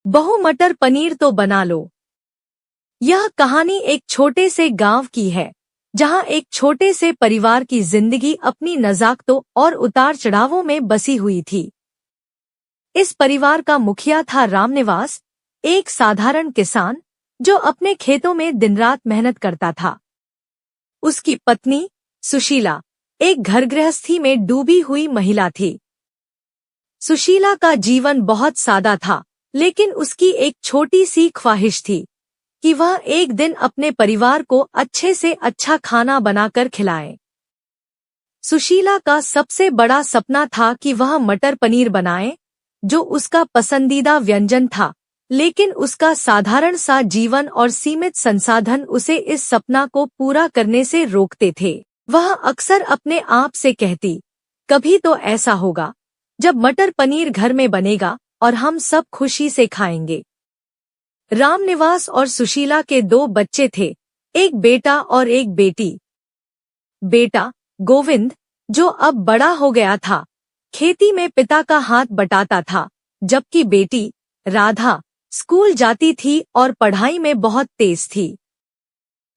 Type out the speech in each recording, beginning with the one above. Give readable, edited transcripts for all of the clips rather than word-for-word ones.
बहू मटर पनीर तो बना लो। यह कहानी एक छोटे से गांव की है, जहां एक छोटे से परिवार की जिंदगी अपनी नज़ाकतों और उतार चढ़ावों में बसी हुई थी। इस परिवार का मुखिया था रामनिवास, एक साधारण किसान जो अपने खेतों में दिन रात मेहनत करता था। उसकी पत्नी सुशीला एक घर गृहस्थी में डूबी हुई महिला थी। सुशीला का जीवन बहुत सादा था, लेकिन उसकी एक छोटी सी ख्वाहिश थी कि वह एक दिन अपने परिवार को अच्छे से अच्छा खाना बनाकर खिलाए। सुशीला का सबसे बड़ा सपना था कि वह मटर पनीर बनाए, जो उसका पसंदीदा व्यंजन था, लेकिन उसका साधारण सा जीवन और सीमित संसाधन उसे इस सपना को पूरा करने से रोकते थे। वह अक्सर अपने आप से कहती, कभी तो ऐसा होगा जब मटर पनीर घर में बनेगा और हम सब खुशी से खाएंगे। रामनिवास और सुशीला के 2 बच्चे थे, एक बेटा और एक बेटी। बेटा गोविंद, जो अब बड़ा हो गया था, खेती में पिता का हाथ बटाता था, जबकि बेटी राधा स्कूल जाती थी और पढ़ाई में बहुत तेज थी।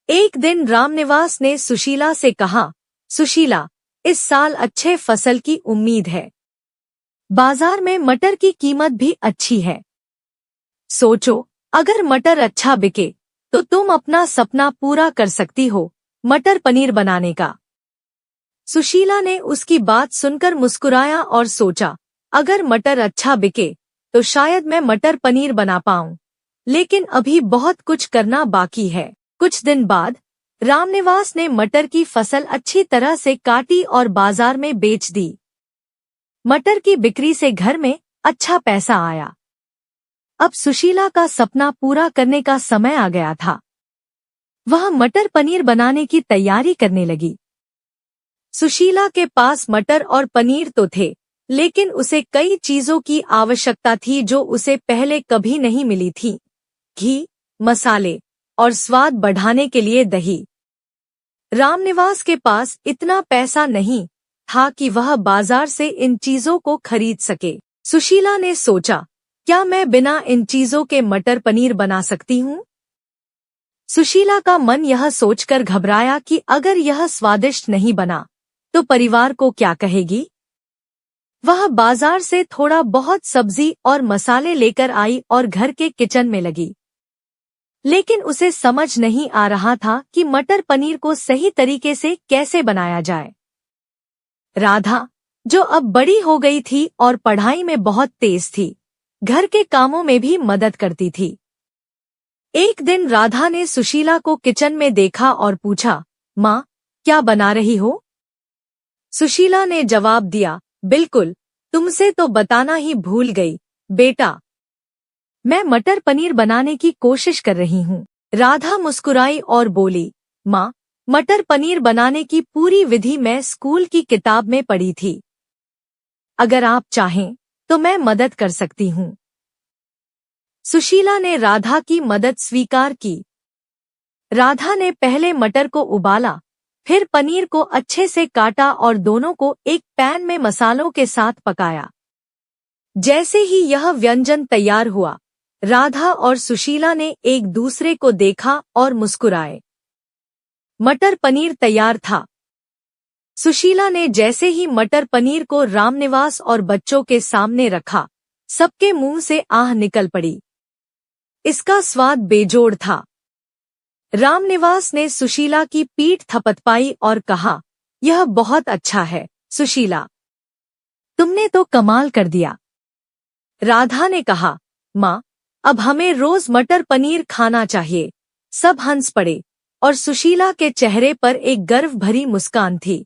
एक दिन रामनिवास ने सुशीला से कहा, सुशीला, इस साल अच्छे फसल की उम्मीद है। बाजार में मटर की कीमत भी अच्छी है। सोचो, अगर मटर अच्छा बिके तो तुम अपना सपना पूरा कर सकती हो, मटर पनीर बनाने का। सुशीला ने उसकी बात सुनकर मुस्कुराया और सोचा, अगर मटर अच्छा बिके तो शायद मैं मटर पनीर बना पाऊं, लेकिन अभी बहुत कुछ करना बाकी है। कुछ दिन बाद रामनिवास ने मटर की फसल अच्छी तरह से काटी और बाजार में बेच दी। मटर की बिक्री से घर में अच्छा पैसा आया। अब सुशीला का सपना पूरा करने का समय आ गया था। वह मटर पनीर बनाने की तैयारी करने लगी। सुशीला के पास मटर और पनीर तो थे, लेकिन उसे कई चीजों की आवश्यकता थी जो उसे पहले कभी नहीं मिली थी। घी, मसाले और स्वाद बढ़ाने के लिए दही। रामनिवास के पास इतना पैसा नहीं था कि वह बाजार से इन चीजों को खरीद सके। सुशीला ने सोचा, क्या मैं बिना इन चीजों के मटर पनीर बना सकती हूँ? सुशीला का मन यह सोचकर घबराया कि अगर यह स्वादिष्ट नहीं बना तो परिवार को क्या कहेगी। वह बाजार से थोड़ा बहुत सब्जी और मसाले लेकर आई और घर के किचन में लगी। लेकिन उसे समझ नहीं आ रहा था कि मटर पनीर को सही तरीके से कैसे बनाया जाए। राधा, जो अब बड़ी हो गई थी और पढ़ाई में बहुत तेज थी, घर के कामों में भी मदद करती थी। एक दिन राधा ने सुशीला को किचन में देखा और पूछा, माँ, क्या बना रही हो? सुशीला ने जवाब दिया, बिल्कुल, तुमसे तो बताना ही भूल गई, बेटा। मैं मटर पनीर बनाने की कोशिश कर रही हूँ। राधा मुस्कुराई और बोली, माँ, मटर पनीर बनाने की पूरी विधि मैं स्कूल की किताब में पढ़ी थी। अगर आप चाहें तो मैं मदद कर सकती हूँ। सुशीला ने राधा की मदद स्वीकार की। राधा ने पहले मटर को उबाला, फिर पनीर को अच्छे से काटा और दोनों को एक पैन में मसालों के साथ पकाया। जैसे ही यह व्यंजन तैयार हुआ, राधा और सुशीला ने एक दूसरे को देखा और मुस्कुराए। मटर पनीर तैयार था। सुशीला ने जैसे ही मटर पनीर को रामनिवास और बच्चों के सामने रखा, सबके मुंह से आह निकल पड़ी। इसका स्वाद बेजोड़ था। रामनिवास ने सुशीला की पीठ थपथपाई और कहा, यह बहुत अच्छा है, सुशीला, तुमने तो कमाल कर दिया। राधा ने कहा, माँ, अब हमें रोज मटर पनीर खाना चाहिए। सब हंस पड़े और सुशीला के चेहरे पर एक गर्व भरी मुस्कान थी।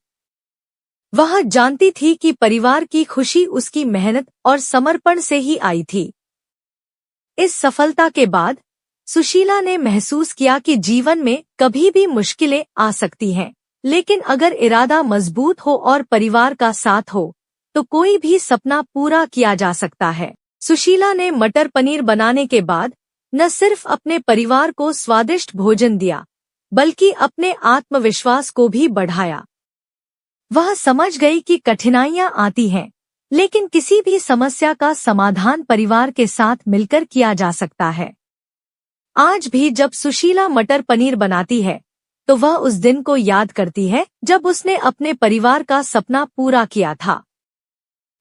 वह जानती थी कि परिवार की खुशी उसकी मेहनत और समर्पण से ही आई थी। इस सफलता के बाद सुशीला ने महसूस किया कि जीवन में कभी भी मुश्किलें आ सकती हैं, लेकिन अगर इरादा मजबूत हो और परिवार का साथ हो तो कोई भी सपना पूरा किया जा सकता है। सुशीला ने मटर पनीर बनाने के बाद न सिर्फ अपने परिवार को स्वादिष्ट भोजन दिया, बल्कि अपने आत्मविश्वास को भी बढ़ाया। वह समझ गई कि कठिनाइयां आती हैं, लेकिन किसी भी समस्या का समाधान परिवार के साथ मिलकर किया जा सकता है। आज भी जब सुशीला मटर पनीर बनाती है तो वह उस दिन को याद करती है जब उसने अपने परिवार का सपना पूरा किया था।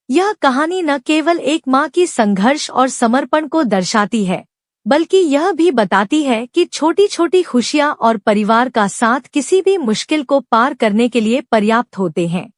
यह कहानी न केवल एक माँ की संघर्ष और समर्पण को दर्शाती है, बल्कि यह भी बताती है कि छोटी छोटी खुशियाँ और परिवार का साथ किसी भी मुश्किल को पार करने के लिए पर्याप्त होते हैं।